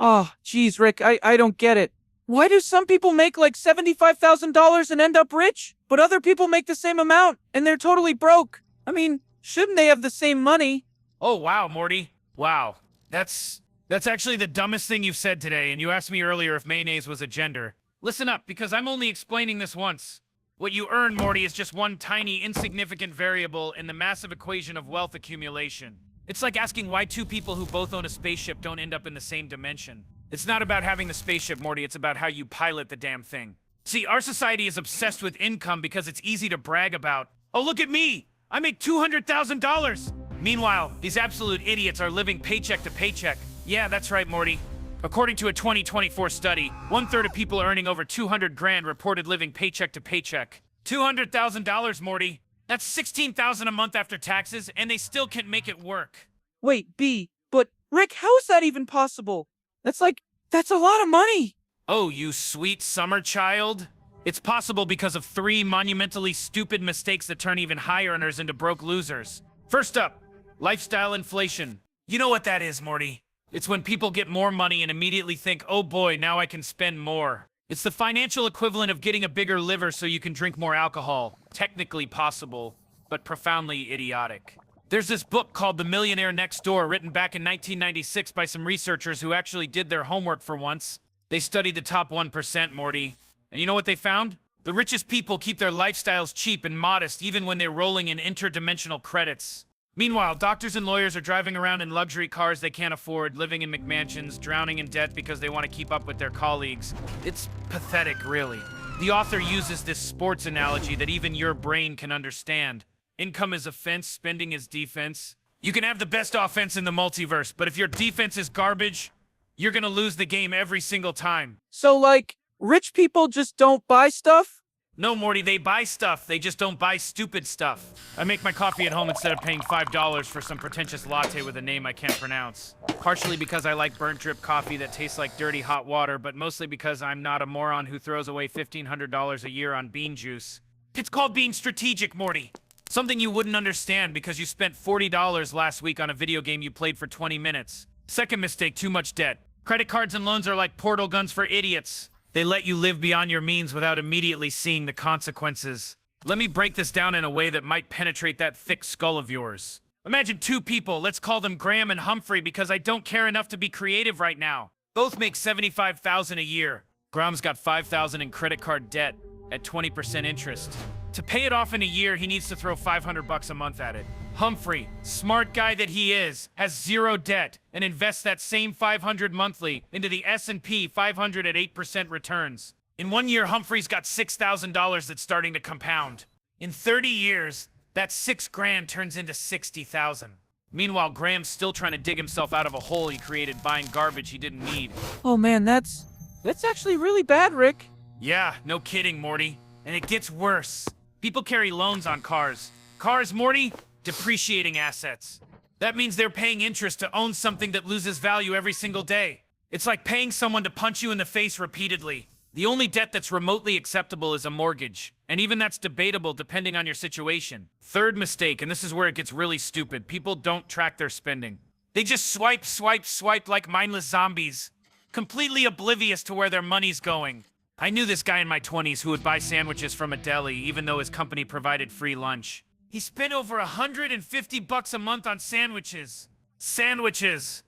Oh, geez, Rick, I don't get it. Why do some people make like $75,000 and end up rich, but other people make the same amount and they're totally broke? I mean, shouldn't they have the same money? Oh, wow, Morty. Wow. That's actually the dumbest thing you've said today, and you asked me earlier if mayonnaise was a gender. Listen up, because I'm only explaining this once. What you earn, Morty, is just one tiny, insignificant variable in the massive equation of wealth accumulation. It's like asking why two people who both own a spaceship don't end up in the same dimension. It's not about having the spaceship, Morty, it's about how you pilot the damn thing. See, our society is obsessed with income because it's easy to brag about. Oh, look at me! I make $200,000! Meanwhile, these absolute idiots are living paycheck to paycheck. Yeah, that's right, Morty. According to a 2024 study, 1/3 of people earning over 200 grand reported living paycheck to paycheck. $200,000, Morty. That's 16,000 a month after taxes, and they still can't make it work. Wait, B, but Rick, how is that even possible? That's a lot of money. Oh, you sweet summer child. It's possible because of three monumentally stupid mistakes that turn even high earners into broke losers. First up, lifestyle inflation. You know what that is, Morty. It's when people get more money and immediately think, oh boy, now I can spend more. It's the financial equivalent of getting a bigger liver so you can drink more alcohol. Technically possible, but profoundly idiotic. There's this book called The Millionaire Next Door, written back in 1996 by some researchers who actually did their homework for once. They studied the top 1%, Morty. And you know what they found? The richest people keep their lifestyles cheap and modest even when they're rolling in interdimensional credits. Meanwhile, doctors and lawyers are driving around in luxury cars they can't afford, living in McMansions, drowning in debt because they want to keep up with their colleagues. It's pathetic, really. The author uses this sports analogy that even your brain can understand. Income is offense, spending is defense. You can have the best offense in the multiverse, but if your defense is garbage, you're gonna lose the game every single time. So, like, rich people just don't buy stuff? No, Morty, they buy stuff. They just don't buy stupid stuff. I make my coffee at home instead of paying $5 for some pretentious latte with a name I can't pronounce. Partially because I like burnt drip coffee that tastes like dirty hot water, but mostly because I'm not a moron who throws away $1,500 a year on bean juice. It's called being strategic, Morty. Something you wouldn't understand because you spent $40 last week on a video game you played for 20 minutes. Second mistake, too much debt. Credit cards and loans are like portal guns for idiots. They let you live beyond your means without immediately seeing the consequences. Let me break this down in a way that might penetrate that thick skull of yours. Imagine two people, let's call them Graham and Humphrey because I don't care enough to be creative right now. Both make $75,000 a year. Graham's got $5,000 in credit card debt at 20% interest. To pay it off in a year, he needs to throw $500 a month at it. Humphrey, smart guy that he is, has zero debt and invests that same $500 monthly into the S&P 500 at 8% returns. In 1 year, Humphrey's got $6,000 that's starting to compound. In 30 years, that $6,000 turns into $60,000. Meanwhile, Graham's still trying to dig himself out of a hole he created buying garbage he didn't need. Oh man, that's actually really bad, Rick. Yeah, no kidding, Morty. And it gets worse. People carry loans on cars. Cars, Morty? Depreciating assets. That means they're paying interest to own something that loses value every single day. It's like paying someone to punch you in the face repeatedly. The only debt that's remotely acceptable is a mortgage, and even that's debatable depending on your situation. Third mistake, and this is where it gets really stupid, people don't track their spending. They just swipe, swipe, swipe like mindless zombies, completely oblivious to where their money's going. I knew this guy in my 20s who would buy sandwiches from a deli even though his company provided free lunch. He spent over $150 a month on sandwiches. Sandwiches.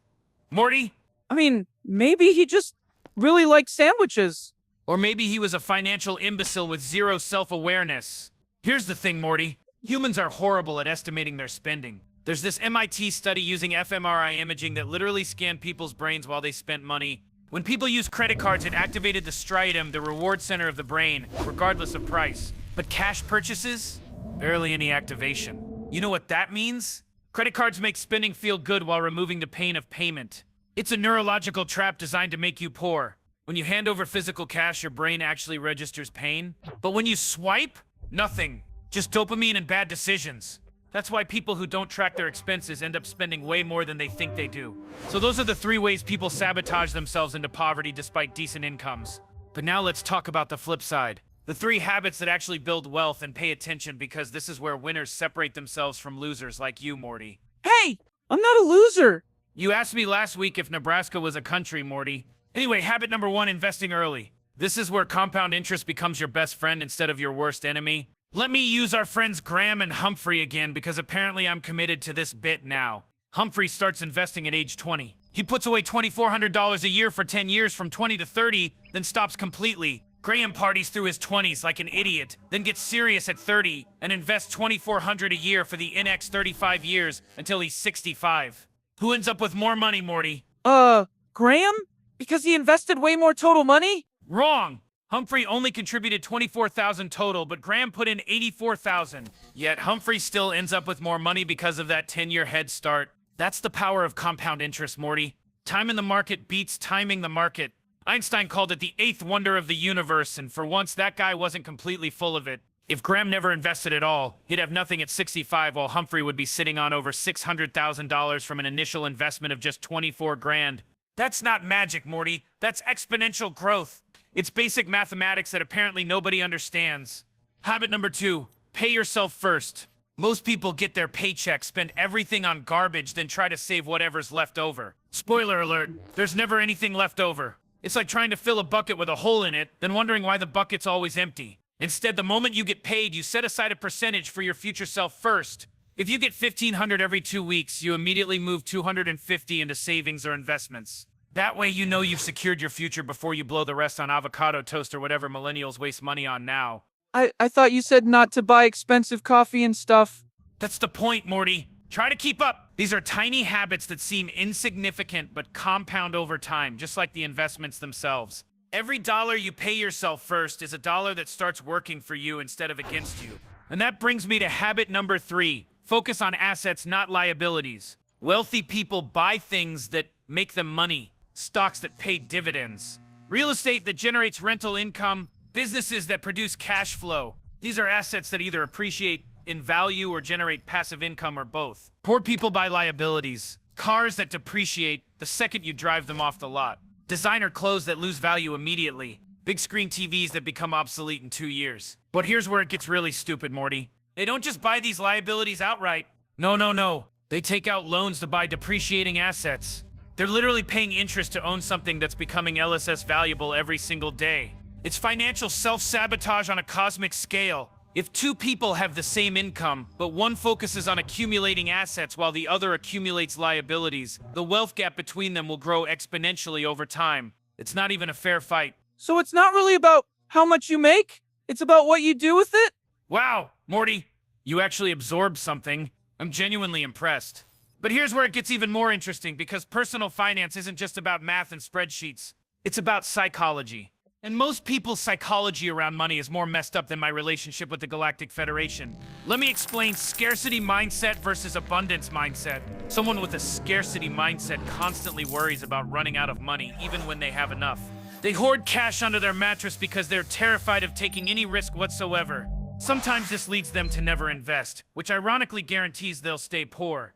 Morty? I mean, maybe he just really likes sandwiches. Or maybe he was a financial imbecile with zero self-awareness. Here's the thing, Morty. Humans are horrible at estimating their spending. There's this MIT study using fMRI imaging that literally scanned people's brains while they spent money. When people used credit cards, it activated the striatum, the reward center of the brain, regardless of price. But cash purchases? Barely any activation. You know what that means? Credit cards make spending feel good while removing the pain of payment. It's a neurological trap designed to make you poor. When you hand over physical cash, your brain actually registers pain. But when you swipe, nothing. Just dopamine and bad decisions. That's why people who don't track their expenses end up spending way more than they think they do. So those are the 3 ways people sabotage themselves into poverty despite decent incomes. But now let's talk about the flip side. The 3 habits that actually build wealth, and pay attention because this is where winners separate themselves from losers like you, Morty. Hey, I'm not a loser. You asked me last week if Nebraska was a country, Morty. Anyway, habit number 1, investing early. This is where compound interest becomes your best friend instead of your worst enemy. Let me use our friends Graham and Humphrey again because apparently I'm committed to this bit now. Humphrey starts investing at age 20. He puts away $2,400 a year for 10 years from 20 to 30, then stops completely. Graham parties through his 20s like an idiot, then gets serious at 30 and invests $2,400 a year for the next 35 years until he's 65. Who ends up with more money, Morty? Graham? Because he invested way more total money? Wrong! Humphrey only contributed $24,000 total, but Graham put in $84,000. Yet Humphrey still ends up with more money because of that 10-year head start. That's the power of compound interest, Morty. Time in the market beats timing the market. Einstein called it the 8th wonder of the universe, and for once that guy wasn't completely full of it. If Graham never invested at all, he'd have nothing at 65, while Humphrey would be sitting on over $600,000 from an initial investment of just 24 grand. That's not magic, Morty. That's exponential growth. It's basic mathematics that apparently nobody understands. Habit number 2, pay yourself first. Most people get their paycheck, spend everything on garbage, then try to save whatever's left over. Spoiler alert, there's never anything left over. It's like trying to fill a bucket with a hole in it, then wondering why the bucket's always empty. Instead, the moment you get paid, you set aside a percentage for your future self first. If you get $1,500 every 2 weeks, you immediately move $250 into savings or investments. That way you know you've secured your future before you blow the rest on avocado toast or whatever millennials waste money on now. I thought you said not to buy expensive coffee and stuff. That's the point, Morty. Try to keep up. These are tiny habits that seem insignificant but compound over time, just like the investments themselves. Every dollar you pay yourself first is a dollar that starts working for you instead of against you. And that brings me to habit number 3. Focus on assets, not liabilities. Wealthy people buy things that make them money. Stocks that pay dividends. Real estate that generates rental income. Businesses that produce cash flow. These are assets that either appreciate in value or generate passive income or both. Poor people buy liabilities. Cars that depreciate the second you drive them off the lot. Designer clothes that lose value immediately. Big screen TVs that become obsolete in 2 years. But here's where it gets really stupid, Morty. They don't just buy these liabilities outright. No. They take out loans to buy depreciating assets. They're literally paying interest to own something that's becoming LSS valuable every single day. It's financial self-sabotage on a cosmic scale. If 2 people have the same income, but one focuses on accumulating assets while the other accumulates liabilities, the wealth gap between them will grow exponentially over time. It's not even a fair fight. So it's not really about how much you make? It's about what you do with it? Wow, Morty, you actually absorbed something. I'm genuinely impressed. But here's where it gets even more interesting, because personal finance isn't just about math and spreadsheets. It's about psychology. And most people's psychology around money is more messed up than my relationship with the Galactic Federation. Let me explain scarcity mindset versus abundance mindset. Someone with a scarcity mindset constantly worries about running out of money even when they have enough. They hoard cash under their mattress because they're terrified of taking any risk whatsoever. Sometimes this leads them to never invest, which ironically guarantees they'll stay poor.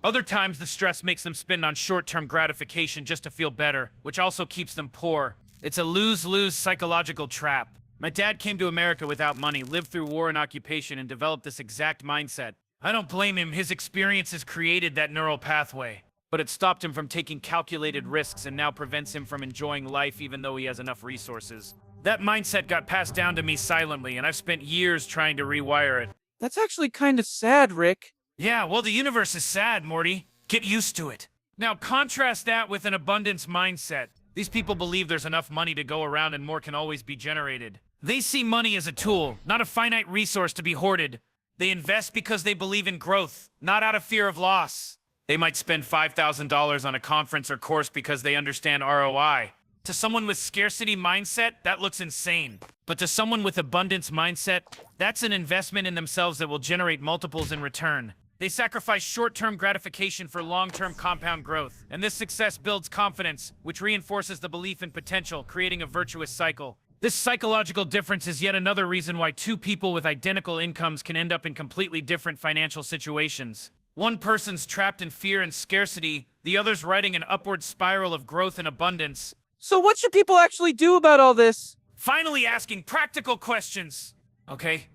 Other times, the stress makes them spend on short-term gratification just to feel better, which also keeps them poor. It's a lose-lose psychological trap. My dad came to America without money, lived through war and occupation, and developed this exact mindset. I don't blame him. His experiences created that neural pathway. But it stopped him from taking calculated risks and now prevents him from enjoying life even though he has enough resources. That mindset got passed down to me silently, and I've spent years trying to rewire it. That's actually kind of sad, Rick. Yeah, well, the universe is sad, Morty. Get used to it. Now, contrast that with an abundance mindset. These people believe there's enough money to go around and more can always be generated. They see money as a tool, not a finite resource to be hoarded. They invest because they believe in growth, not out of fear of loss. They might spend $5,000 on a conference or course because they understand ROI. To someone with scarcity mindset, that looks insane. But to someone with abundance mindset, that's an investment in themselves that will generate multiples in return. They sacrifice short-term gratification for long-term compound growth. And this success builds confidence, which reinforces the belief in potential, creating a virtuous cycle. This psychological difference is yet another reason why 2 people with identical incomes can end up in completely different financial situations. One person's trapped in fear and scarcity, the other's riding an upward spiral of growth and abundance. So what should people actually do about all this? Finally asking practical questions. Okay,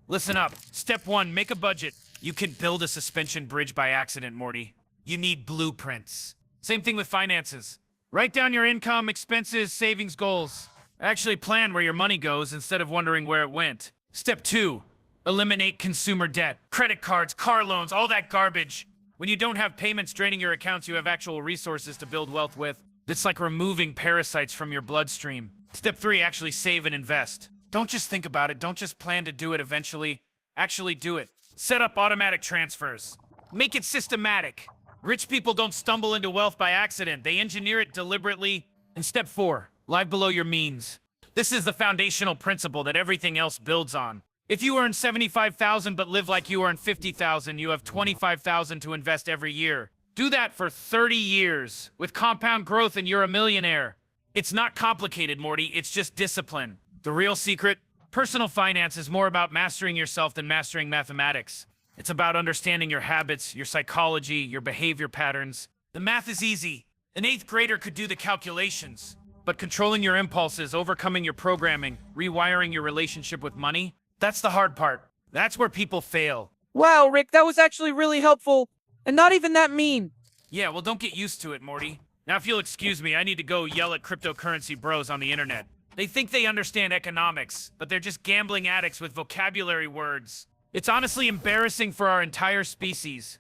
listen up. Step 1, make a budget. You can build a suspension bridge by accident, Morty. You need blueprints. Same thing with finances. Write down your income, expenses, savings goals. Actually plan where your money goes instead of wondering where it went. Step 2. Eliminate consumer debt. Credit cards, car loans, all that garbage. When you don't have payments draining your accounts, you have actual resources to build wealth with. It's like removing parasites from your bloodstream. Step 3. Actually save and invest. Don't just think about it. Don't just plan to do it eventually. Actually do it. Set up automatic transfers. Make it systematic. Rich people don't stumble into wealth by accident. They engineer it deliberately. And step 4. Live below your means. This is the foundational principle that everything else builds on. If you earn $75,000 but live like you earn $50,000, you have $25,000 to invest every year. Do that for 30 years. With compound growth and you're a millionaire. It's not complicated, Morty. It's just discipline. The real secret? Personal finance is more about mastering yourself than mastering mathematics. It's about understanding your habits, your psychology, your behavior patterns. The math is easy. An 8th grader could do the calculations. But controlling your impulses, overcoming your programming, rewiring your relationship with money, that's the hard part. That's where people fail. Wow, Rick, that was actually really helpful. And not even that mean. Yeah, well, don't get used to it, Morty. Now, if you'll excuse me, I need to go yell at cryptocurrency bros on the internet. They think they understand economics, but they're just gambling addicts with vocabulary words. It's honestly embarrassing for our entire species.